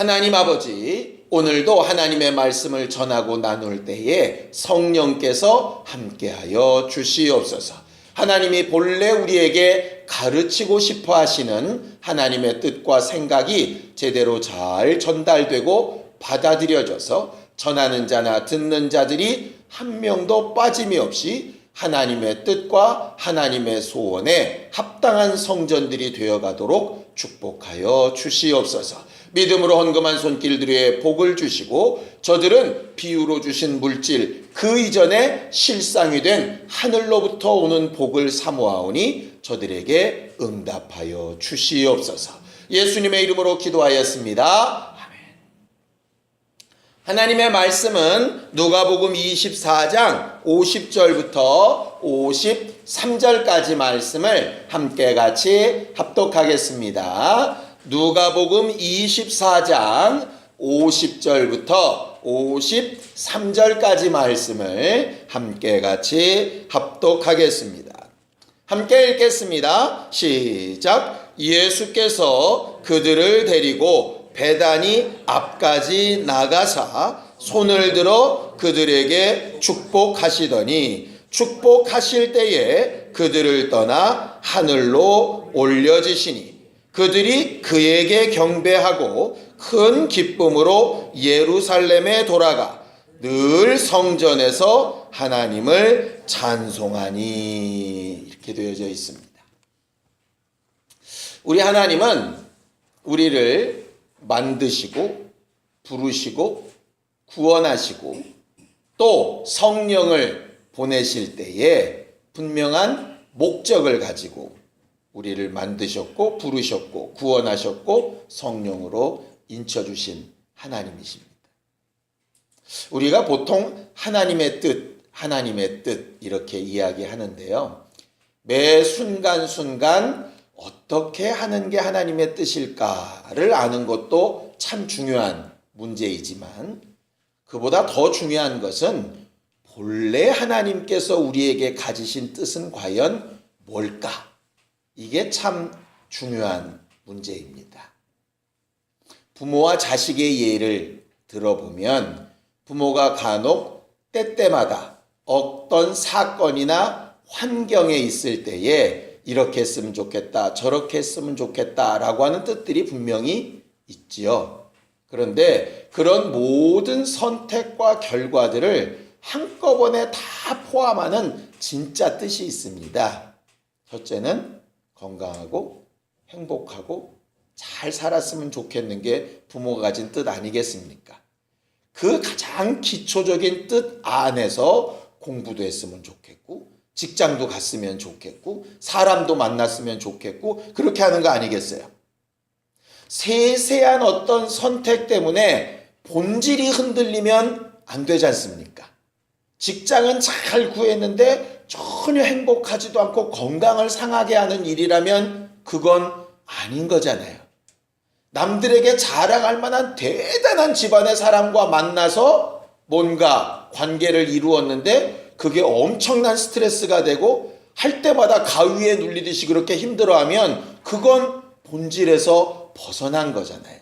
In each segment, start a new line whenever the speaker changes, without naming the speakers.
하나님 아버지, 오늘도 하나님의 말씀을 전하고 나눌 때에 성령께서 함께하여 주시옵소서. 하나님이 본래 우리에게 가르치고 싶어 하시는 하나님의 뜻과 생각이 제대로 잘 전달되고 받아들여져서 전하는 자나 듣는 자들이 한 명도 빠짐이 없이 하나님의 뜻과 하나님의 소원에 합당한 성전들이 되어가도록 축복하여 주시옵소서. 믿음으로 헌금한 손길들에 복을 주시고 저들은 비유로 주신 물질 그 이전에 실상이 된 하늘로부터 오는 복을 사모하오니 저들에게 응답하여 주시옵소서. 예수님의 이름으로 기도하였습니다. 아멘. 하나님의 말씀은 누가복음 24장 50절부터 53절까지 말씀을 함께 같이 합독하겠습니다. 누가복음 24장 50절부터 53절까지 말씀을 함께 같이 합독하겠습니다. 함께 읽겠습니다. 시작. 예수께서 그들을 데리고 베다니 앞까지 나가사 손을 들어 그들에게 축복하시더니 축복하실 때에 그들을 떠나 하늘로 올려지시니 그들이 그에게 경배하고 큰 기쁨으로 예루살렘에 돌아가 늘 성전에서 하나님을 찬송하니 이렇게 되어져 있습니다. 우리 하나님은 우리를 만드시고 부르시고 구원하시고 또 성령을 보내실 때에 분명한 목적을 가지고 우리를 만드셨고 부르셨고 구원하셨고 성령으로 인쳐주신 하나님이십니다. 우리가 보통 하나님의 뜻 이렇게 이야기하는데요. 매 순간순간 어떻게 하는 게 하나님의 뜻일까를 아는 것도 참 중요한 문제이지만 그보다 더 중요한 것은 본래 하나님께서 우리에게 가지신 뜻은 과연 뭘까? 이게 참 중요한 문제입니다. 부모와 자식의 예를 들어보면 부모가 간혹 때때마다 어떤 사건이나 환경에 있을 때에 이렇게 했으면 좋겠다, 저렇게 했으면 좋겠다라고 하는 뜻들이 분명히 있지요. 그런데 그런 모든 선택과 결과들을 한꺼번에 다 포함하는 진짜 뜻이 있습니다. 첫째는 건강하고 행복하고 잘 살았으면 좋겠는 게 부모가 가진 뜻 아니겠습니까? 그 가장 기초적인 뜻 안에서 공부도 했으면 좋겠고 직장도 갔으면 좋겠고 사람도 만났으면 좋겠고 그렇게 하는 거 아니겠어요? 세세한 어떤 선택 때문에 본질이 흔들리면 안 되지 않습니까? 직장은 잘 구했는데 전혀 행복하지도 않고 건강을 상하게 하는 일이라면 그건 아닌 거잖아요. 남들에게 자랑할 만한 대단한 집안의 사람과 만나서 뭔가 관계를 이루었는데 그게 엄청난 스트레스가 되고 할 때마다 가위에 눌리듯이 그렇게 힘들어하면 그건 본질에서 벗어난 거잖아요.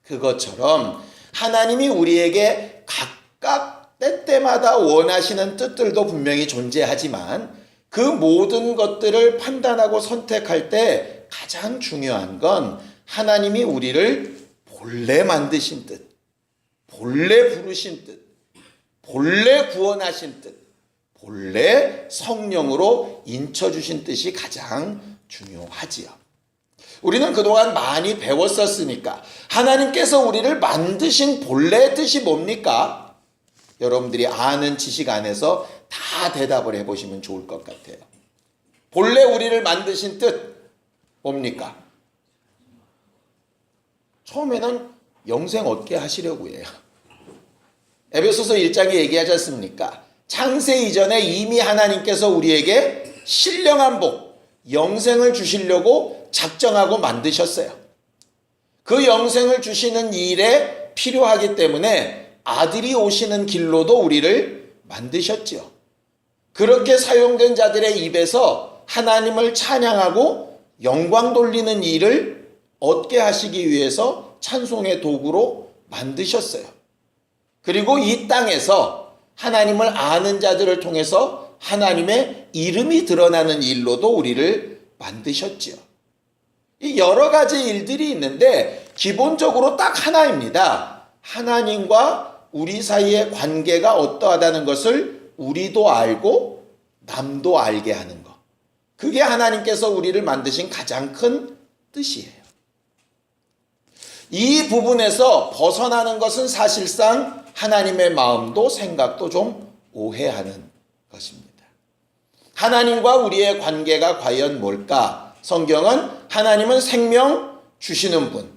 그것처럼 하나님이 우리에게 각각 때때마다 원하시는 뜻들도 분명히 존재하지만 그 모든 것들을 판단하고 선택할 때 가장 중요한 건 하나님이 우리를 본래 만드신 뜻, 본래 부르신 뜻, 본래 구원하신 뜻, 본래 성령으로 인쳐주신 뜻이 가장 중요하지요. 우리는 그동안 많이 배웠었으니까 하나님께서 우리를 만드신 본래 뜻이 뭡니까? 여러분들이 아는 지식 안에서 다 대답을 해보시면 좋을 것 같아요. 본래 우리를 만드신 뜻 뭡니까? 처음에는 영생 얻게 하시려고 해요. 에베소서 1장에 얘기하지 않습니까? 창세 이전에 이미 하나님께서 우리에게 신령한 복, 영생을 주시려고 작정하고 만드셨어요. 그 영생을 주시는 일에 필요하기 때문에 아들이 오시는 길로도 우리를 만드셨지요. 그렇게 사용된 자들의 입에서 하나님을 찬양하고 영광 돌리는 일을 얻게 하시기 위해서 찬송의 도구로 만드셨어요. 그리고 이 땅에서 하나님을 아는 자들을 통해서 하나님의 이름이 드러나는 일로도 우리를 만드셨지요. 이 여러 가지 일들이 있는데 기본적으로 딱 하나입니다. 하나님과 우리 사이의 관계가 어떠하다는 것을 우리도 알고 남도 알게 하는 것. 그게 하나님께서 우리를 만드신 가장 큰 뜻이에요. 이 부분에서 벗어나는 것은 사실상 하나님의 마음도 생각도 좀 오해하는 것입니다. 하나님과 우리의 관계가 과연 뭘까? 성경은 하나님은 생명 주시는 분,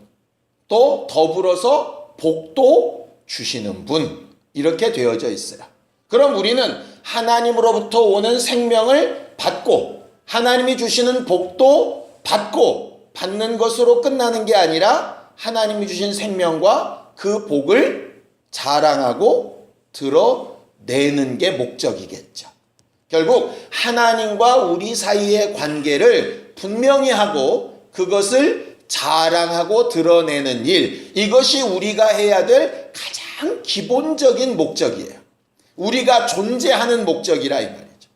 또 더불어서 복도 주시는 분, 이렇게 되어져 있어요. 그럼 우리는 하나님으로부터 오는 생명을 받고 하나님이 주시는 복도 받고 받는 것으로 끝나는 게 아니라 하나님이 주신 생명과 그 복을 자랑하고 드러내는 게 목적이겠죠. 결국 하나님과 우리 사이의 관계를 분명히 하고 그것을 자랑하고 드러내는 일, 이것이 우리가 해야 될 가장 기본적인 목적이에요. 우리가 존재하는 목적이라 이 말이죠.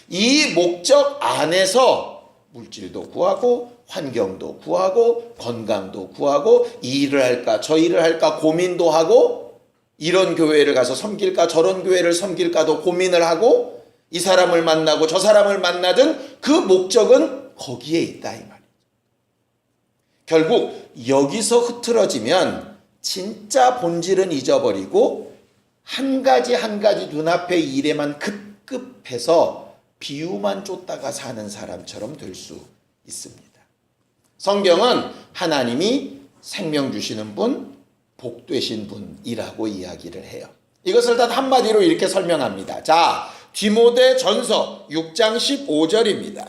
이 목적 안에서 물질도 구하고 환경도 구하고 건강도 구하고 이 일을 할까 저 일을 할까 고민도 하고 이런 교회를 가서 섬길까 저런 교회를 섬길까도 고민을 하고 이 사람을 만나고 저 사람을 만나든 그 목적은 거기에 있다 이 말이죠. 결국 여기서 흐트러지면 진짜 본질은 잊어버리고 한 가지 한 가지 눈앞의 일에만 급급해서 비유만 쫓다가 사는 사람처럼 될 수 있습니다. 성경은 하나님이 생명 주시는 분, 복 되신 분이라고 이야기를 해요. 이것을 단 한마디로 이렇게 설명합니다. 자, 디모데전서 6장 15절입니다.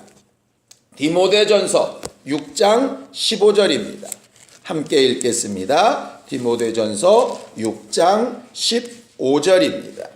디모데전서 6장 15절입니다. 함께 읽겠습니다. 디모데전서 6장 15절입니다.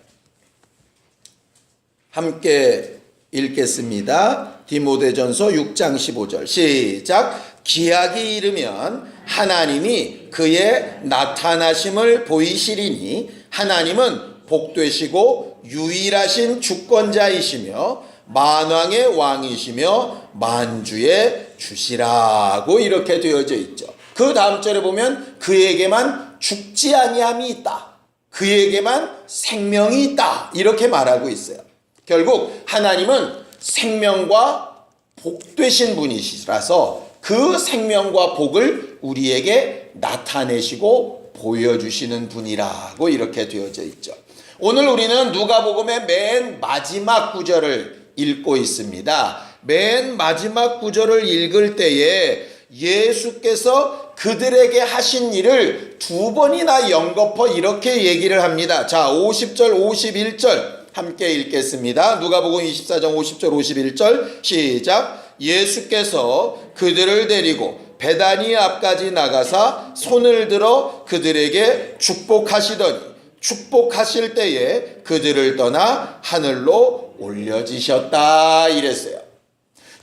함께 읽겠습니다. 디모데전서 6장 15절 시작. 기약이 이르면 하나님이 그의 나타나심을 보이시리니 하나님은 복되시고 유일하신 주권자이시며 만왕의 왕이시며 만주의 주시라고 이렇게 되어져 있죠. 그 다음 절에 보면 그에게만 죽지 아니함이 있다. 그에게만 생명이 있다. 이렇게 말하고 있어요. 결국 하나님은 생명과 복 되신 분이시라서 그 생명과 복을 우리에게 나타내시고 보여주시는 분이라고 이렇게 되어져 있죠. 오늘 우리는 누가복음의 맨 마지막 구절을 읽고 있습니다. 맨 마지막 구절을 읽을 때에 예수께서 그들에게 하신 일을 두 번이나 연거푸 이렇게 얘기를 합니다. 자, 50절 51절 함께 읽겠습니다. 누가복음 24장 50절 51절 시작. 예수께서 그들을 데리고 베다니 앞까지 나가사 손을 들어 그들에게 축복하시더니 축복하실 때에 그들을 떠나 하늘로 올려지셨다 이랬어요.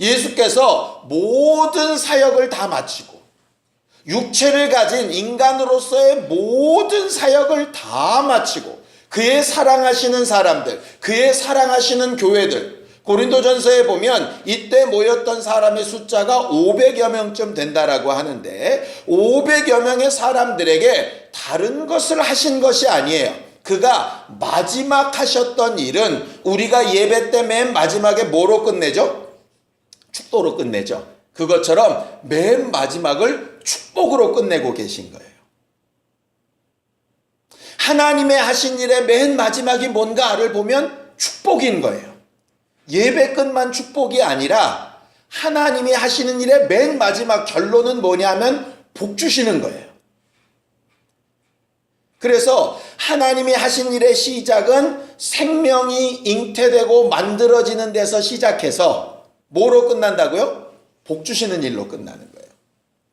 예수께서 모든 사역을 다 마치고 육체를 가진 인간으로서의 모든 사역을 다 마치고 그의 사랑하시는 사람들, 그의 사랑하시는 교회들, 고린도전서에 보면 이때 모였던 사람의 숫자가 500여 명쯤 된다라고 하는데 500여 명의 사람들에게 다른 것을 하신 것이 아니에요. 그가 마지막 하셨던 일은 우리가 예배 때 맨 마지막에 뭐로 끝내죠? 축도로 끝내죠. 그것처럼 맨 마지막을 축복으로 끝내고 계신 거예요. 하나님의 하신 일의 맨 마지막이 뭔가를 보면 축복인 거예요. 예배 끝만 축복이 아니라 하나님이 하시는 일의 맨 마지막 결론은 뭐냐면 복 주시는 거예요. 그래서 하나님이 하신 일의 시작은 생명이 잉태되고 만들어지는 데서 시작해서 뭐로 끝난다고요? 복 주시는 일로 끝나는 거예요.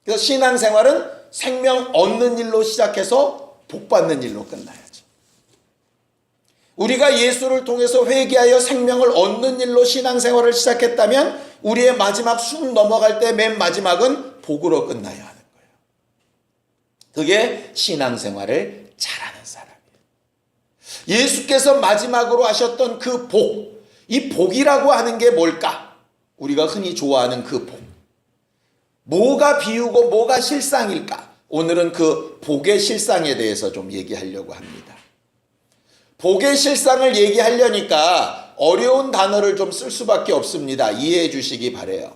그래서 신앙생활은 생명 얻는 일로 시작해서 복 받는 일로 끝나야죠. 우리가 예수를 통해서 회개하여 생명을 얻는 일로 신앙생활을 시작했다면 우리의 마지막 숨 넘어갈 때 맨 마지막은 복으로 끝나야 하는 거예요. 그게 신앙생활을 잘하는 사람이에요. 예수께서 마지막으로 하셨던 그 복, 이 복이라고 하는 게 뭘까? 우리가 흔히 좋아하는 그 복. 뭐가 비유고 뭐가 실상일까? 오늘은 그 복의 실상에 대해서 좀 얘기하려고 합니다. 복의 실상을 얘기하려니까 어려운 단어를 좀 쓸 수밖에 없습니다. 이해해 주시기 바라요.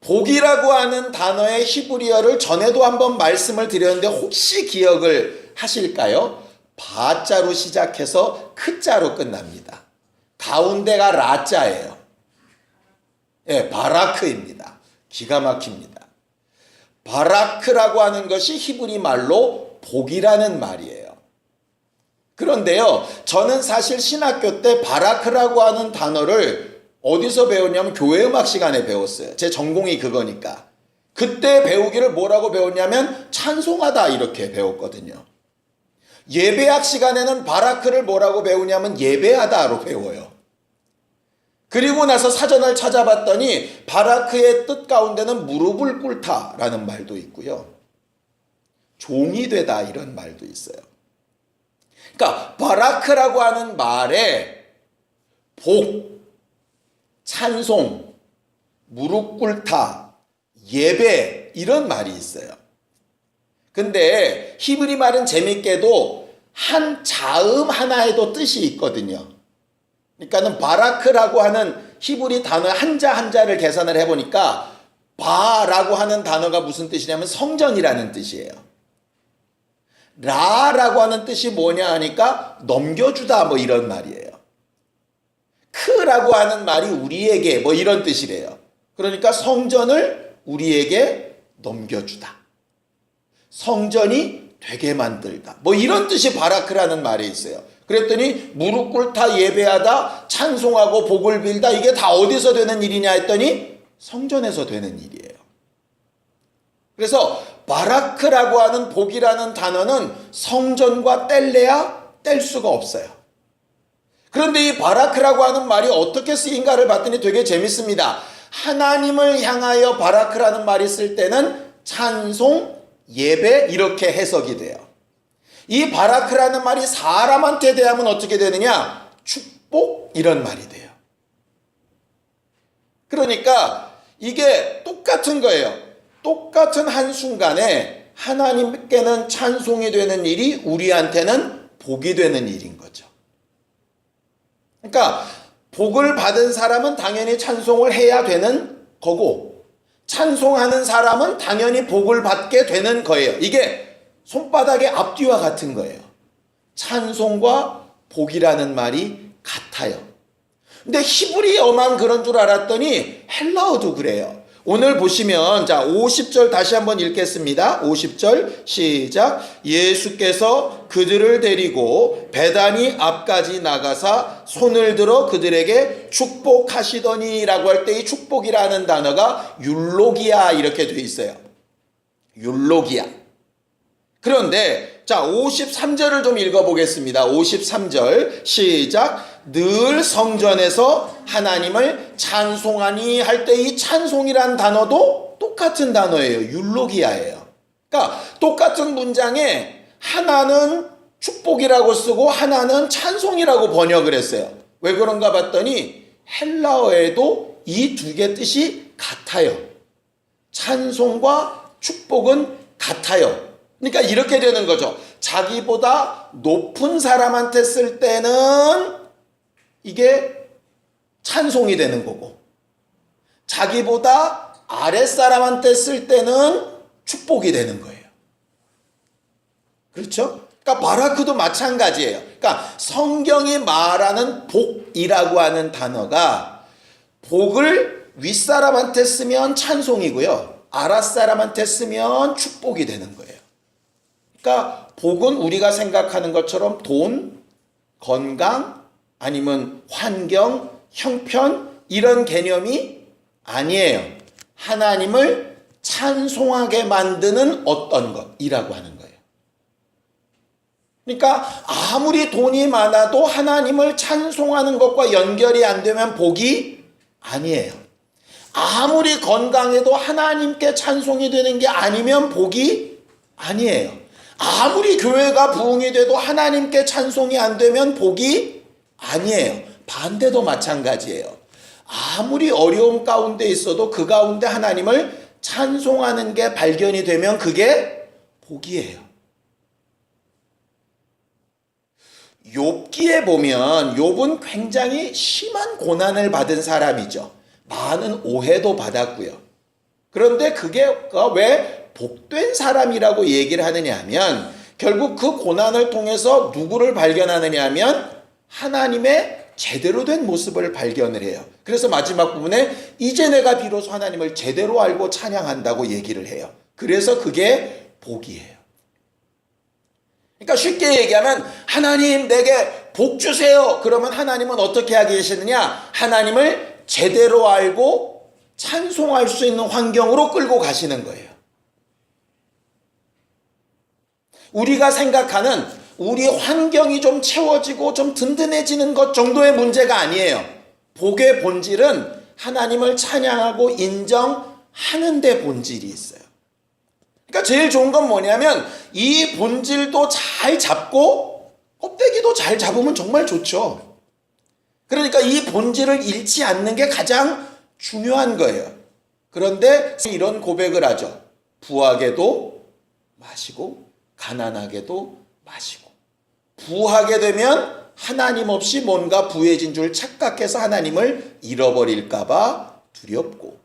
복이라고 하는 단어의 히브리어를 전에도 한번 말씀을 드렸는데 혹시 기억을 하실까요? 바자로 시작해서 크자로 끝납니다. 가운데가 라자예요. 예, 바라크입니다. 기가 막힙니다. 바라크라고 하는 것이 히브리 말로 복이라는 말이에요. 그런데요, 저는 사실 신학교 때 바라크라고 하는 단어를 어디서 배웠냐면 교회 음악 시간에 배웠어요. 제 전공이 그거니까. 그때 배우기를 뭐라고 배웠냐면 찬송하다 이렇게 배웠거든요. 예배학 시간에는 바라크를 뭐라고 배우냐면 예배하다로 배워요. 그리고 나서 사전을 찾아봤더니 바라크의 뜻 가운데는 무릎을 꿇다라는 말도 있고요. 종이 되다 이런 말도 있어요. 그러니까 바라크라고 하는 말에 복, 찬송, 무릎 꿇다, 예배 이런 말이 있어요. 근데 히브리 말은 재밌게도 한 자음 하나에도 뜻이 있거든요. 그러니까는 바라크라고 하는 히브리 단어 한자 한자를 계산을 해보니까 바라고 하는 단어가 무슨 뜻이냐면 성전이라는 뜻이에요. 라라고 하는 뜻이 뭐냐 하니까 넘겨주다 뭐 이런 말이에요. 크라고 하는 말이 우리에게 뭐 이런 뜻이래요. 그러니까 성전을 우리에게 넘겨주다. 성전이 되게 만들다. 뭐 이런 뜻이 바라크라는 말이 있어요. 그랬더니 무릎 꿇다 예배하다 찬송하고 복을 빌다 이게 다 어디서 되는 일이냐 했더니 성전에서 되는 일이에요. 그래서 바라크라고 하는 복이라는 단어는 성전과 뗄래야 뗄 수가 없어요. 그런데 이 바라크라고 하는 말이 어떻게 쓰인가를 봤더니 되게 재밌습니다. 하나님을 향하여 바라크라는 말이 쓸 때는 찬송, 예배 이렇게 해석이 돼요. 이 바라크라는 말이 사람한테 대하면 어떻게 되느냐? 축복 이런 말이 돼요. 그러니까 이게 똑같은 거예요. 똑같은 한순간에 하나님께는 찬송이 되는 일이 우리한테는 복이 되는 일인 거죠. 그러니까 복을 받은 사람은 당연히 찬송을 해야 되는 거고 찬송하는 사람은 당연히 복을 받게 되는 거예요. 이게 손바닥의 앞뒤와 같은 거예요. 찬송과 복이라는 말이 같아요. 근데 히브리어만 그런 줄 알았더니 헬라어도 그래요. 오늘 보시면 자 50절 다시 한번 읽겠습니다. 50절 시작. 예수께서 그들을 데리고 베다니 앞까지 나가사 손을 들어 그들에게 축복하시더니 라고 할 때 이 축복이라는 단어가 율로기아 이렇게 돼 있어요. 율로기아. 그런데 자 53절을 좀 읽어보겠습니다. 53절 시작. 늘 성전에서 하나님을 찬송하니 할 때 이 찬송이란 단어도 똑같은 단어예요. 율로기아예요. 그러니까 똑같은 문장에 하나는 축복이라고 쓰고 하나는 찬송이라고 번역을 했어요. 왜 그런가 봤더니 헬라어에도 이 두 개 뜻이 같아요. 찬송과 축복은 같아요. 그러니까 이렇게 되는 거죠. 자기보다 높은 사람한테 쓸 때는 이게 찬송이 되는 거고 자기보다 아랫사람한테 쓸 때는 축복이 되는 거예요. 그렇죠? 그러니까 바라크도 마찬가지예요. 그러니까 성경이 말하는 복이라고 하는 단어가 복을 윗사람한테 쓰면 찬송이고요. 아랫사람한테 쓰면 축복이 되는 거예요. 그러니까 복은 우리가 생각하는 것처럼 돈, 건강, 아니면 환경, 형편 이런 개념이 아니에요. 하나님을 찬송하게 만드는 어떤 것이라고 하는 거예요. 그러니까 아무리 돈이 많아도 하나님을 찬송하는 것과 연결이 안 되면 복이 아니에요. 아무리 건강해도 하나님께 찬송이 되는 게 아니면 복이 아니에요. 아무리 교회가 부흥이 돼도 하나님께 찬송이 안 되면 복이 아니에요. 반대도 마찬가지예요. 아무리 어려움 가운데 있어도 그 가운데 하나님을 찬송하는 게 발견이 되면 그게 복이에요. 욥기에 보면 욥은 굉장히 심한 고난을 받은 사람이죠. 많은 오해도 받았고요. 그런데 그게 왜 복된 사람이라고 얘기를 하느냐 하면 결국 그 고난을 통해서 누구를 발견하느냐 하면 하나님의 제대로 된 모습을 발견을 해요. 그래서 마지막 부분에 이제 내가 비로소 하나님을 제대로 알고 찬양한다고 얘기를 해요. 그래서 그게 복이에요. 그러니까 쉽게 얘기하면 하나님 내게 복 주세요. 그러면 하나님은 어떻게 하게 계시느냐? 하나님을 제대로 알고 찬송할 수 있는 환경으로 끌고 가시는 거예요. 우리가 생각하는 우리 환경이 좀 채워지고 좀 든든해지는 것 정도의 문제가 아니에요. 복의 본질은 하나님을 찬양하고 인정하는 데 본질이 있어요. 그러니까 제일 좋은 건 뭐냐면 이 본질도 잘 잡고 껍데기도 잘 잡으면 정말 좋죠. 그러니까 이 본질을 잃지 않는 게 가장 중요한 거예요. 그런데 이런 고백을 하죠. 부하게도 마시고 가난하게도 마시고. 부하게 되면 하나님 없이 뭔가 부해진 줄 착각해서 하나님을 잃어버릴까 봐 두렵고,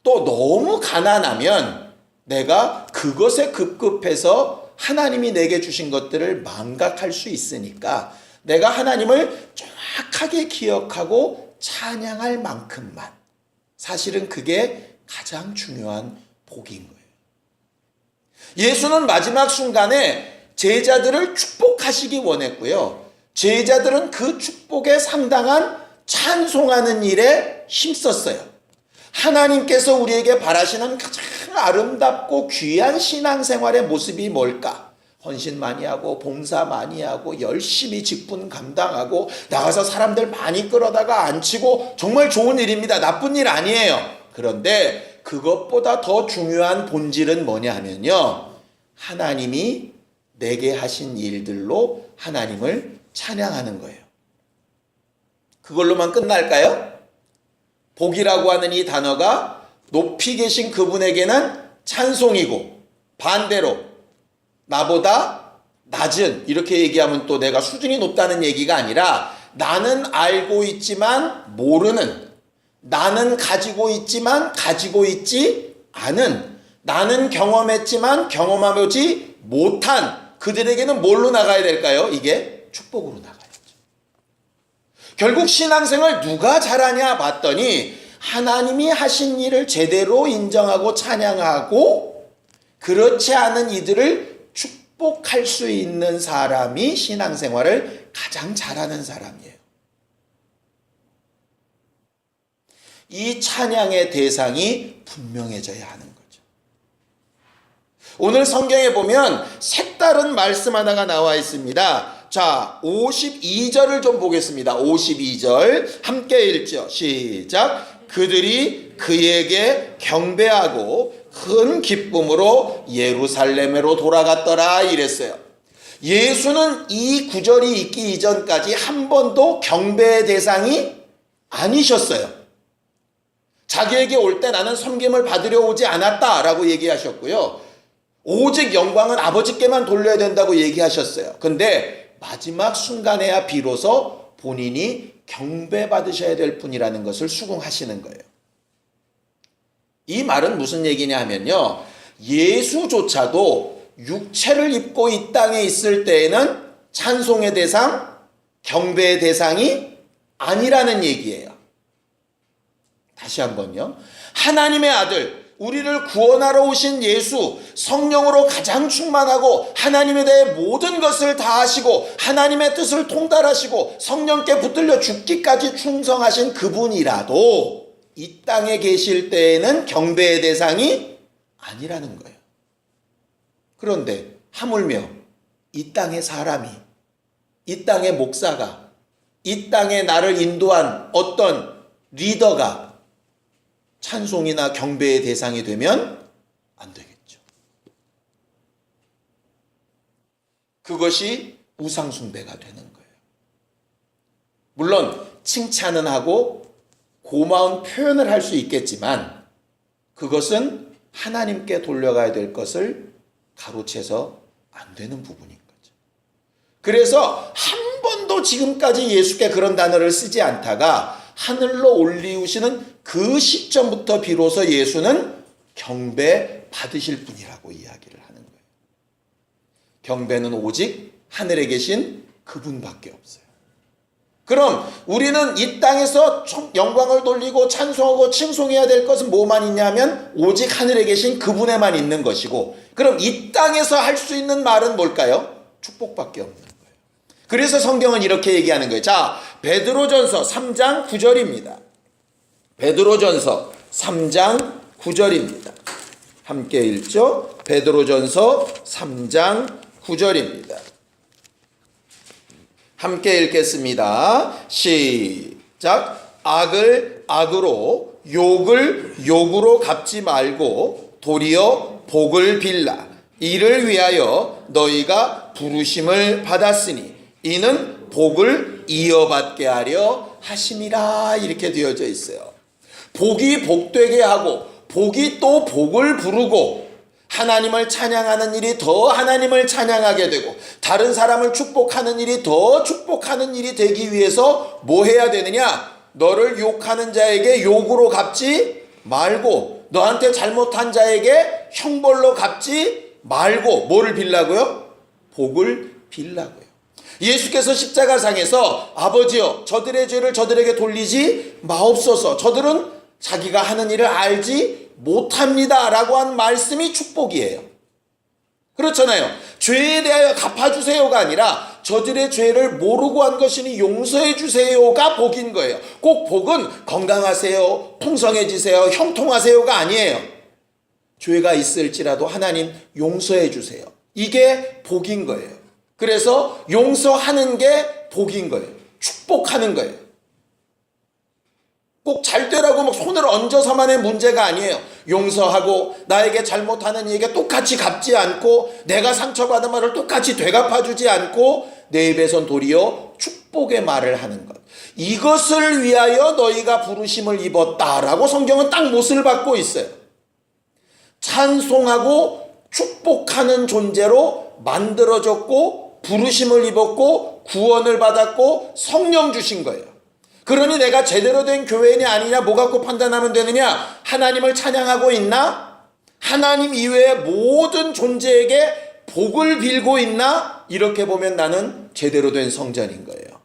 또 너무 가난하면 내가 그것에 급급해서 하나님이 내게 주신 것들을 망각할 수 있으니까 내가 하나님을 정확하게 기억하고 찬양할 만큼만, 사실은 그게 가장 중요한 복인 거예요. 예수는 마지막 순간에 제자들을 축복하시기 원했고요. 제자들은 그 축복에 상당한 찬송하는 일에 힘썼어요. 하나님께서 우리에게 바라시는 가장 아름답고 귀한 신앙생활의 모습이 뭘까? 헌신 많이 하고 봉사 많이 하고 열심히 직분 감당하고 나가서 사람들 많이 끌어다가 앉히고 정말 좋은 일입니다. 나쁜 일 아니에요. 그런데 그것보다 더 중요한 본질은 뭐냐 하면요, 하나님이 내게 하신 일들로 하나님을 찬양하는 거예요. 그걸로만 끝날까요? 복이라고 하는 이 단어가 높이 계신 그분에게는 찬송이고, 반대로 나보다 낮은, 이렇게 얘기하면 또 내가 수준이 높다는 얘기가 아니라 나는 알고 있지만 모르는, 나는 가지고 있지만 가지고 있지 않은, 나는 경험했지만 경험하지 못한 그들에게는 뭘로 나가야 될까요? 이게 축복으로 나가야죠. 결국 신앙생활 누가 잘하냐 봤더니 하나님이 하신 일을 제대로 인정하고 찬양하고 그렇지 않은 이들을 축복할 수 있는 사람이 신앙생활을 가장 잘하는 사람이에요. 이 찬양의 대상이 분명해져야 하는 거죠. 오늘 성경에 보면 색다른 말씀 하나가 나와 있습니다. 자, 52절을 좀 보겠습니다. 52절 함께 읽죠. 시작. 그들이 그에게 경배하고 큰 기쁨으로 예루살렘으로 돌아갔더라 이랬어요. 예수는 이 구절이 있기 이전까지 한 번도 경배의 대상이 아니셨어요. 자기에게 올 때 나는 섬김을 받으려 오지 않았다라고 얘기하셨고요. 오직 영광은 아버지께만 돌려야 된다고 얘기하셨어요. 근데 마지막 순간에야 비로소 본인이 경배받으셔야 될 분이라는 것을 수긍하시는 거예요. 이 말은 무슨 얘기냐 하면요, 예수조차도 육체를 입고 이 땅에 있을 때에는 찬송의 대상, 경배의 대상이 아니라는 얘기예요. 다시 한번요. 하나님의 아들, 우리를 구원하러 오신 예수, 성령으로 가장 충만하고 하나님에 대해 모든 것을 다 하시고 하나님의 뜻을 통달하시고 성령께 붙들려 죽기까지 충성하신 그분이라도 이 땅에 계실 때에는 경배의 대상이 아니라는 거예요. 그런데 하물며 이 땅의 사람이, 이 땅의 목사가, 이 땅에 나를 인도한 어떤 리더가 찬송이나 경배의 대상이 되면 안 되겠죠. 그것이 우상숭배가 되는 거예요. 물론 칭찬은 하고 고마운 표현을 할 수 있겠지만 그것은 하나님께 돌려가야 될 것을 가로채서 안 되는 부분인 거죠. 그래서 한 번도 지금까지 예수께 그런 단어를 쓰지 않다가 하늘로 올리우시는 그 시점부터 비로소 예수는 경배 받으실 분이라고 이야기를 하는 거예요. 경배는 오직 하늘에 계신 그분밖에 없어요. 그럼 우리는 이 땅에서 영광을 돌리고 찬송하고 칭송해야 될 것은 뭐만 있냐면 오직 하늘에 계신 그분에만 있는 것이고, 그럼 이 땅에서 할 수 있는 말은 뭘까요? 축복밖에 없는 거예요. 그래서 성경은 이렇게 얘기하는 거예요. 자, 베드로전서 3장 9절입니다. 베드로전서 3장 9절입니다. 함께 읽죠. 베드로전서 3장 9절입니다. 함께 읽겠습니다. 시작. 악을 악으로 욕을 욕으로 갚지 말고 도리어 복을 빌라. 이를 위하여 너희가 부르심을 받았으니 이는 복을 이어받게 하려 하심이라. 이렇게 되어져 있어요. 복이 복되게 하고 복이 또 복을 부르고 하나님을 찬양하는 일이 더 하나님을 찬양하게 되고 다른 사람을 축복하는 일이 더 축복하는 일이 되기 위해서 뭐 해야 되느냐? 너를 욕하는 자에게 욕으로 갚지 말고 너한테 잘못한 자에게 형벌로 갚지 말고 뭐를 빌라고요? 복을 빌라고요. 예수께서 십자가상에서 아버지여 저들의 죄를 저들에게 돌리지 마옵소서. 저들은 자기가 하는 일을 알지 못합니다 라고 한 말씀이 축복이에요. 그렇잖아요. 죄에 대하여 갚아주세요가 아니라 저들의 죄를 모르고 한 것이니 용서해 주세요가 복인 거예요. 꼭 복은 건강하세요, 풍성해지세요, 형통하세요가 아니에요. 죄가 있을지라도 하나님 용서해 주세요. 이게 복인 거예요. 그래서 용서하는 게 복인 거예요. 축복하는 거예요. 꼭 잘 되라고 막 손을 얹어서만의 문제가 아니에요. 용서하고 나에게 잘못하는 이에게 똑같이 갚지 않고 내가 상처받은 말을 똑같이 되갚아주지 않고 내 입에선 도리어 축복의 말을 하는 것. 이것을 위하여 너희가 부르심을 입었다라고 성경은 딱 못을 받고 있어요. 찬송하고 축복하는 존재로 만들어졌고 부르심을 입었고 구원을 받았고 성령 주신 거예요. 그러니 내가 제대로 된 교회인이 아니냐 뭐 갖고 판단하면 되느냐? 하나님을 찬양하고 있나? 하나님 이외의 모든 존재에게 복을 빌고 있나? 이렇게 보면 나는 제대로 된 성전인 거예요.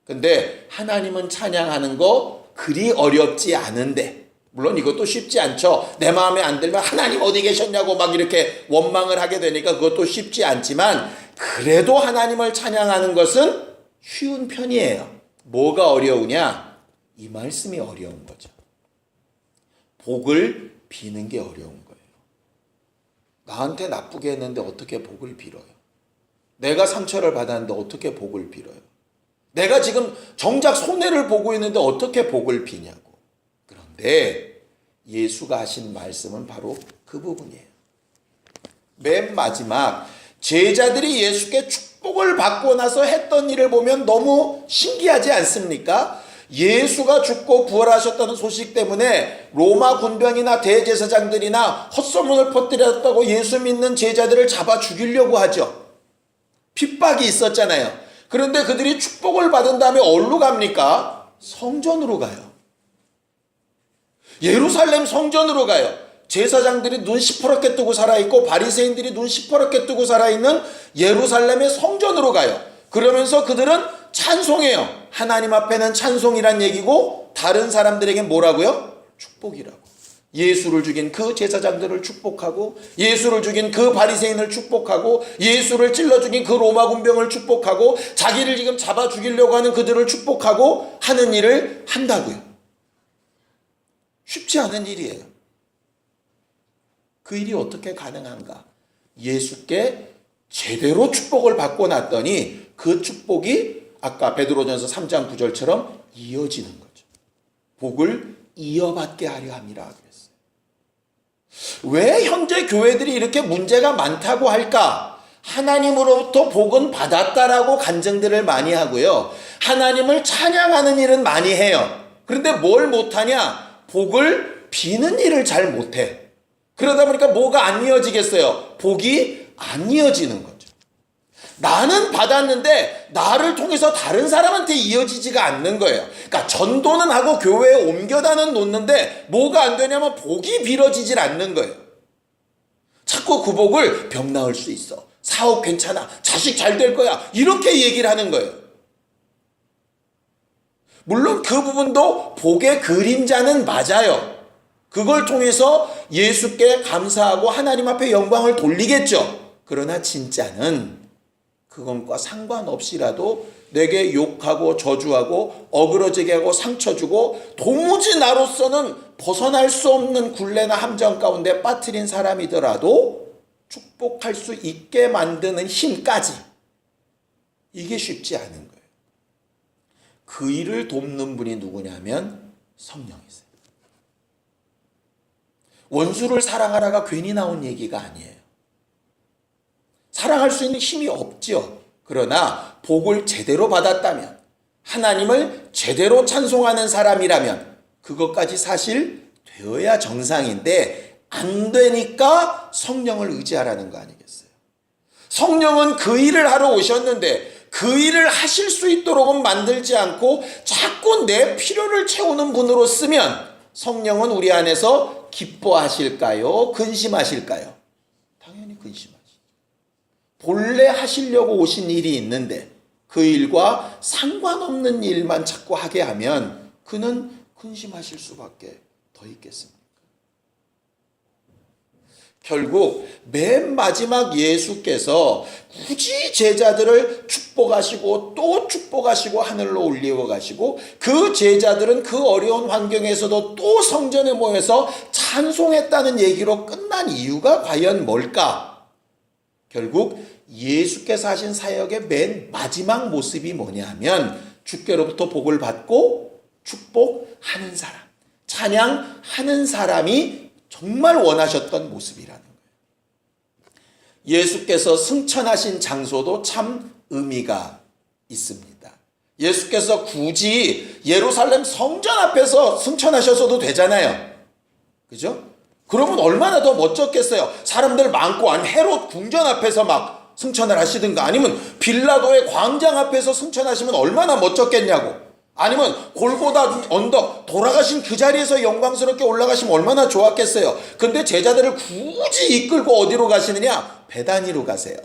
근데 하나님은 찬양하는 거 그리 어렵지 않은데, 물론 이것도 쉽지 않죠. 내 마음에 안 들면 하나님 어디 계셨냐고 막 이렇게 원망을 하게 되니까 그것도 쉽지 않지만 그래도 하나님을 찬양하는 것은 쉬운 편이에요. 뭐가 어려우냐? 이 말씀이 어려운 거죠. 복을 비는 게 어려운 거예요. 나한테 나쁘게 했는데 어떻게 복을 빌어요? 내가 상처를 받았는데 어떻게 복을 빌어요? 내가 지금 정작 손해를 보고 있는데 어떻게 복을 비냐고. 그런데 예수가 하신 말씀은 바로 그 부분이에요. 맨 마지막 제자들이 예수께 축복을 받고 나서 했던 일을 보면 너무 신기하지 않습니까? 예수가 죽고 부활하셨다는 소식 때문에 로마 군병이나 대제사장들이나 헛소문을 퍼뜨렸다고 예수 믿는 제자들을 잡아 죽이려고 하죠. 핍박이 있었잖아요. 그런데 그들이 축복을 받은 다음에 어디로 갑니까? 성전으로 가요. 예루살렘 성전으로 가요. 제사장들이 눈 시퍼렇게 뜨고 살아있고 바리새인들이 눈 시퍼렇게 뜨고 살아있는 예루살렘의 성전으로 가요. 그러면서 그들은 찬송해요. 하나님 앞에는 찬송이란 얘기고 다른 사람들에겐 뭐라고요? 축복이라고. 예수를 죽인 그 제사장들을 축복하고 예수를 죽인 그 바리새인을 축복하고 예수를 찔러 죽인 그 로마 군병을 축복하고 자기를 지금 잡아 죽이려고 하는 그들을 축복하고 하는 일을 한다고요. 쉽지 않은 일이에요. 그 일이 어떻게 가능한가? 예수께 제대로 축복을 받고 났더니 그 축복이 아까 베드로전서 3장 9절처럼 이어지는 거죠. 복을 이어받게 하려 함이라 그랬어요. 왜 현재 교회들이 이렇게 문제가 많다고 할까? 하나님으로부터 복은 받았다라고 간증들을 많이 하고요. 하나님을 찬양하는 일은 많이 해요. 그런데 뭘 못하냐? 복을 비는 일을 잘 못해. 그러다 보니까 뭐가 안 이어지겠어요? 복이 안 이어지는 거죠. 나는 받았는데 나를 통해서 다른 사람한테 이어지지가 않는 거예요. 그러니까 전도는 하고 교회에 옮겨다는 놓는데 뭐가 안 되냐면 복이 빌어지질 않는 거예요. 자꾸 그 복을 병 나을 수 있어. 사업 괜찮아. 자식 잘 될 거야. 이렇게 얘기를 하는 거예요. 물론 그 부분도 복의 그림자는 맞아요. 그걸 통해서 예수께 감사하고 하나님 앞에 영광을 돌리겠죠. 그러나 진짜는 그것과 상관없이라도 내게 욕하고 저주하고 어그러지게 하고 상처 주고 도무지 나로서는 벗어날 수 없는 굴레나 함정 가운데 빠뜨린 사람이더라도 축복할 수 있게 만드는 힘까지, 이게 쉽지 않은 거예요. 그 일을 돕는 분이 누구냐면 성령이세요. 원수를 사랑하라가 괜히 나온 얘기가 아니에요. 사랑할 수 있는 힘이 없죠. 그러나 복을 제대로 받았다면, 하나님을 제대로 찬송하는 사람이라면 그것까지 사실 되어야 정상인데 안 되니까 성령을 의지하라는 거 아니겠어요? 성령은 그 일을 하러 오셨는데 그 일을 하실 수 있도록은 만들지 않고 자꾸 내 필요를 채우는 분으로 쓰면 성령은 우리 안에서 기뻐하실까요? 근심하실까요? 당연히 근심하시죠. 본래 하시려고 오신 일이 있는데 그 일과 상관없는 일만 자꾸 하게 하면 그는 근심하실 수밖에 더 있겠습니다. 결국 맨 마지막 예수께서 굳이 제자들을 축복하시고 또 축복하시고 하늘로 올리고 가시고 그 제자들은 그 어려운 환경에서도 또 성전에 모여서 찬송했다는 얘기로 끝난 이유가 과연 뭘까? 결국 예수께서 하신 사역의 맨 마지막 모습이 뭐냐 하면 주께로부터 복을 받고 축복하는 사람, 찬양하는 사람이 정말 원하셨던 모습이라는 거예요. 예수께서 승천하신 장소도 참 의미가 있습니다. 예수께서 굳이 예루살렘 성전 앞에서 승천하셨어도 되잖아요. 그죠? 그러면 얼마나 더 멋졌겠어요. 사람들 많고 한 헤롯 궁전 앞에서 막 승천을 하시든가 아니면 빌라도의 광장 앞에서 승천하시면 얼마나 멋졌겠냐고. 아니면 골고다 언덕 돌아가신 그 자리에서 영광스럽게 올라가시면 얼마나 좋았겠어요. 근데 제자들을 굳이 이끌고 어디로 가시느냐? 베다니로 가세요.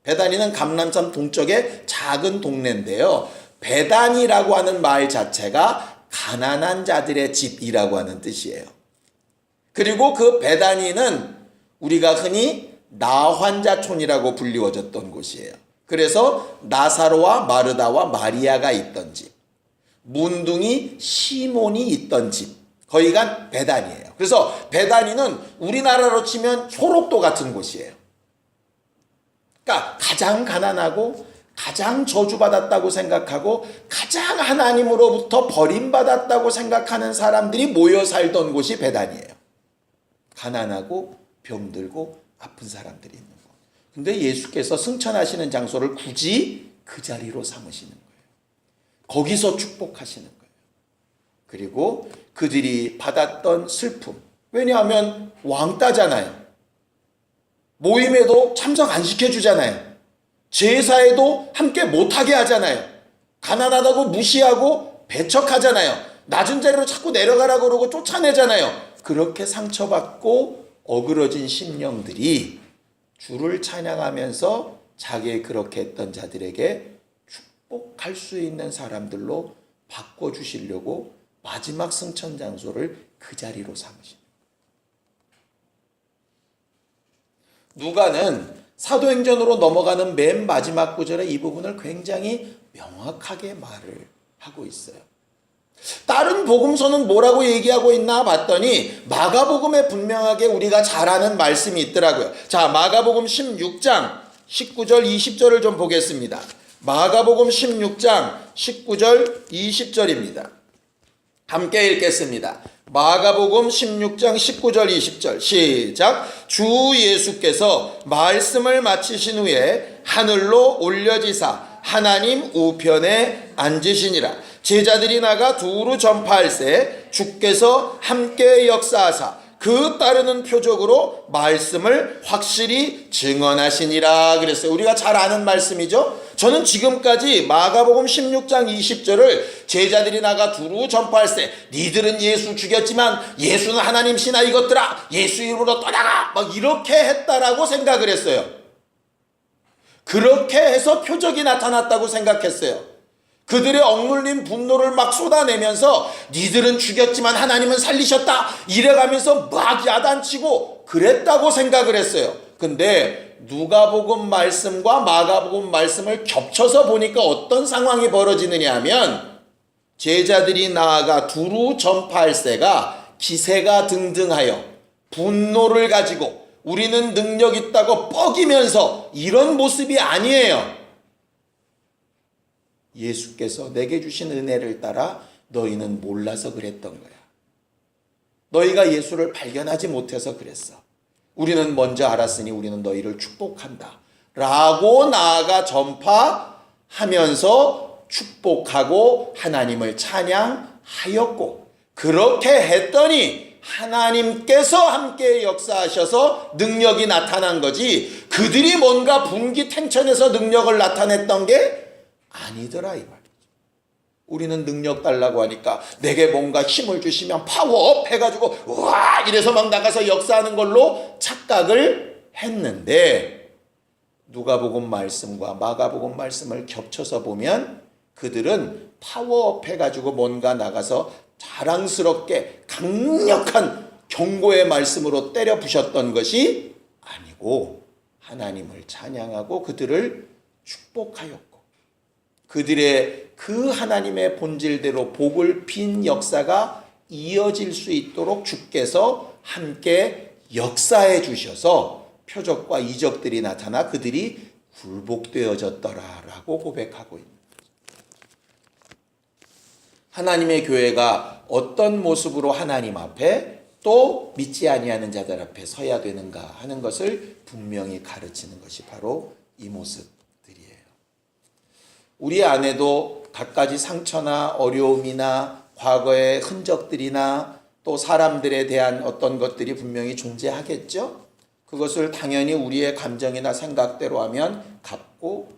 베다니는 감람산 동쪽의 작은 동네인데요. 베다니라고 하는 말 자체가 가난한 자들의 집이라고 하는 뜻이에요. 그리고 그 베다니는 우리가 흔히 나환자촌이라고 불리워졌던 곳이에요. 그래서 나사로와 마르다와 마리아가 있던 집, 문둥이 시몬이 있던 집, 거기가 베다니예요. 그래서 베다니는 우리나라로 치면 소록도 같은 곳이에요. 그러니까 가장 가난하고 가장 저주받았다고 생각하고 가장 하나님으로부터 버림받았다고 생각하는 사람들이 모여 살던 곳이 베다니예요. 가난하고 병들고 아픈 사람들이 있는 곳. 근데 예수께서 승천하시는 장소를 굳이 그 자리로 삼으시는 거예요. 거기서 축복하시는 거예요. 그리고 그들이 받았던 슬픔. 왜냐하면 왕따잖아요. 모임에도 참석 안 시켜주잖아요. 제사에도 함께 못하게 하잖아요. 가난하다고 무시하고 배척하잖아요. 낮은 자리로 자꾸 내려가라고 그러고 쫓아내잖아요. 그렇게 상처받고 어그러진 심령들이 주를 찬양하면서 자기 그렇게 했던 자들에게 축복할 수 있는 사람들로 바꿔주시려고 마지막 승천 장소를 그 자리로 삼으십니다. 누가는 사도행전으로 넘어가는 맨 마지막 구절에 이 부분을 굉장히 명확하게 말을 하고 있어요. 다른 복음서는 뭐라고 얘기하고 있나 봤더니 마가복음에 분명하게 우리가 잘 아는 말씀이 있더라고요. 자, 마가복음 16장 19절 20절을 좀 보겠습니다. 마가복음 16장 19절 20절입니다. 함께 읽겠습니다. 마가복음 16장 19절 20절 시작. 주 예수께서 말씀을 마치신 후에 하늘로 올려지사 하나님 우편에 앉으시니라. 제자들이 나가 두루 전파할세 주께서 함께 역사하사 그 따르는 표적으로 말씀을 확실히 증언하시니라 그랬어요. 우리가 잘 아는 말씀이죠. 저는 지금까지 마가복음 16장 20절을 제자들이 나가 두루 전파할세 니들은 예수 죽였지만 예수는 하나님 신하 이것들아 예수 이름으로 떠나가 막 이렇게 했다라고 생각을 했어요. 그렇게 해서 표적이 나타났다고 생각했어요. 그들의 억눌린 분노를 막 쏟아내면서 니들은 죽였지만 하나님은 살리셨다 이래가면서 막 야단치고 그랬다고 생각을 했어요. 근데 누가복음 말씀과 마가복음 말씀을 겹쳐서 보니까 어떤 상황이 벌어지느냐 하면 제자들이 나아가 두루 전파할세가 기세가 등등하여 분노를 가지고 우리는 능력 있다고 뻐기면서 이런 모습이 아니에요. 예수께서 내게 주신 은혜를 따라 너희는 몰라서 그랬던 거야. 너희가 예수를 발견하지 못해서 그랬어. 우리는 먼저 알았으니 우리는 너희를 축복한다. 라고 나아가 전파하면서 축복하고 하나님을 찬양하였고 그렇게 했더니 하나님께서 함께 역사하셔서 능력이 나타난 거지 그들이 뭔가 분기탱천해서 능력을 나타냈던 게 아니더라 이 말이죠. 우리는 능력 달라고 하니까 내게 뭔가 힘을 주시면 파워업 해가지고 우와 이래서 막 나가서 역사하는 걸로 착각을 했는데 누가복음 말씀과 마가복음 말씀을 겹쳐서 보면 그들은 파워업 해가지고 뭔가 나가서 자랑스럽게 강력한 경고의 말씀으로 때려 부셨던 것이 아니고 하나님을 찬양하고 그들을 축복하였고 그들의 그 하나님의 본질대로 복을 빈 역사가 이어질 수 있도록 주께서 함께 역사해 주셔서 표적과 이적들이 나타나 그들이 굴복되어졌더라라고 고백하고 있습니다. 하나님의 교회가 어떤 모습으로 하나님 앞에 또 믿지 아니하는 자들 앞에 서야 되는가 하는 것을 분명히 가르치는 것이 바로 이 모습. 우리 안에도 갖가지 상처나 어려움이나 과거의 흔적들이나 또 사람들에 대한 어떤 것들이 분명히 존재하겠죠. 그것을 당연히 우리의 감정이나 생각대로 하면 갚고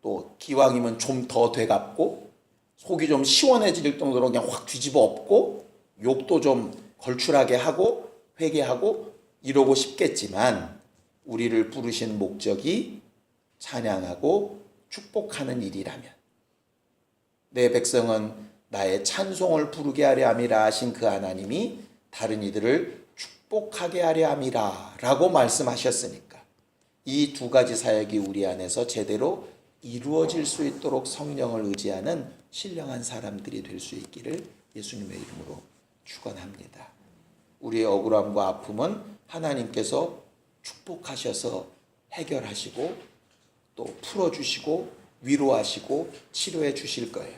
또 기왕이면 좀 더 되갚고 속이 좀 시원해질 정도로 그냥 확 뒤집어 엎고 욕도 좀 걸출하게 하고 회개하고 이러고 싶겠지만 우리를 부르신 목적이 찬양하고 축복하는 일이라면 내 백성은 나의 찬송을 부르게 하려 함이라 하신 그 하나님이 다른 이들을 축복하게 하려 함이라 라고 말씀하셨으니까 이 두 가지 사역이 우리 안에서 제대로 이루어질 수 있도록 성령을 의지하는 신령한 사람들이 될 수 있기를 예수님의 이름으로 축원합니다. 우리의 억울함과 아픔은 하나님께서 축복하셔서 해결하시고 또 풀어주시고 위로하시고 치료해 주실 거예요.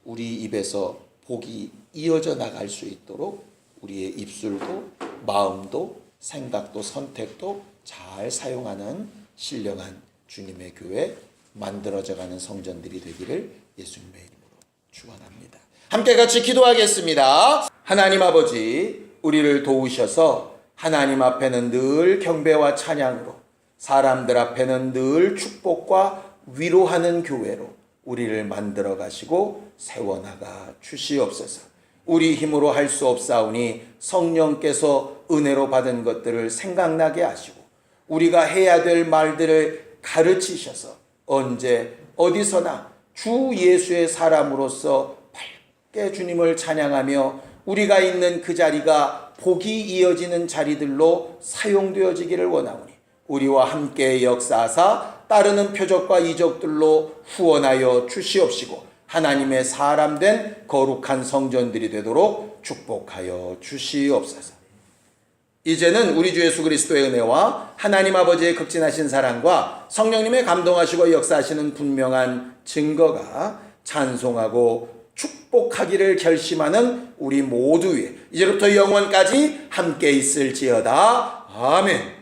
우리 입에서 복이 이어져 나갈 수 있도록 우리의 입술도 마음도 생각도 선택도 잘 사용하는 신령한 주님의 교회 만들어져가는 성전들이 되기를 예수님의 이름으로 축원합니다. 함께 같이 기도하겠습니다. 하나님 아버지 우리를 도우셔서 하나님 앞에는 늘 경배와 찬양으로 사람들 앞에는 늘 축복과 위로하는 교회로 우리를 만들어 가시고 세워나가 주시옵소서. 우리 힘으로 할 수 없사오니 성령께서 은혜로 받은 것들을 생각나게 하시고 우리가 해야 될 말들을 가르치셔서 언제 어디서나 주 예수의 사람으로서 밝게 주님을 찬양하며 우리가 있는 그 자리가 복이 이어지는 자리들로 사용되어지기를 원하오니 우리와 함께 역사하사 따르는 표적과 이적들로 후원하여 주시옵시고 하나님의 사람된 거룩한 성전들이 되도록 축복하여 주시옵소서. 이제는 우리 주 예수 그리스도의 은혜와 하나님 아버지의 극진하신 사랑과 성령님의 감동하시고 역사하시는 분명한 증거가 찬송하고 축복하기를 결심하는 우리 모두 위에 이제부터 영원까지 함께 있을지어다. 아멘.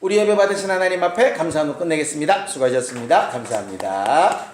우리 예배 받으신 하나님 앞에 감사함으로 끝내겠습니다. 수고하셨습니다. 감사합니다.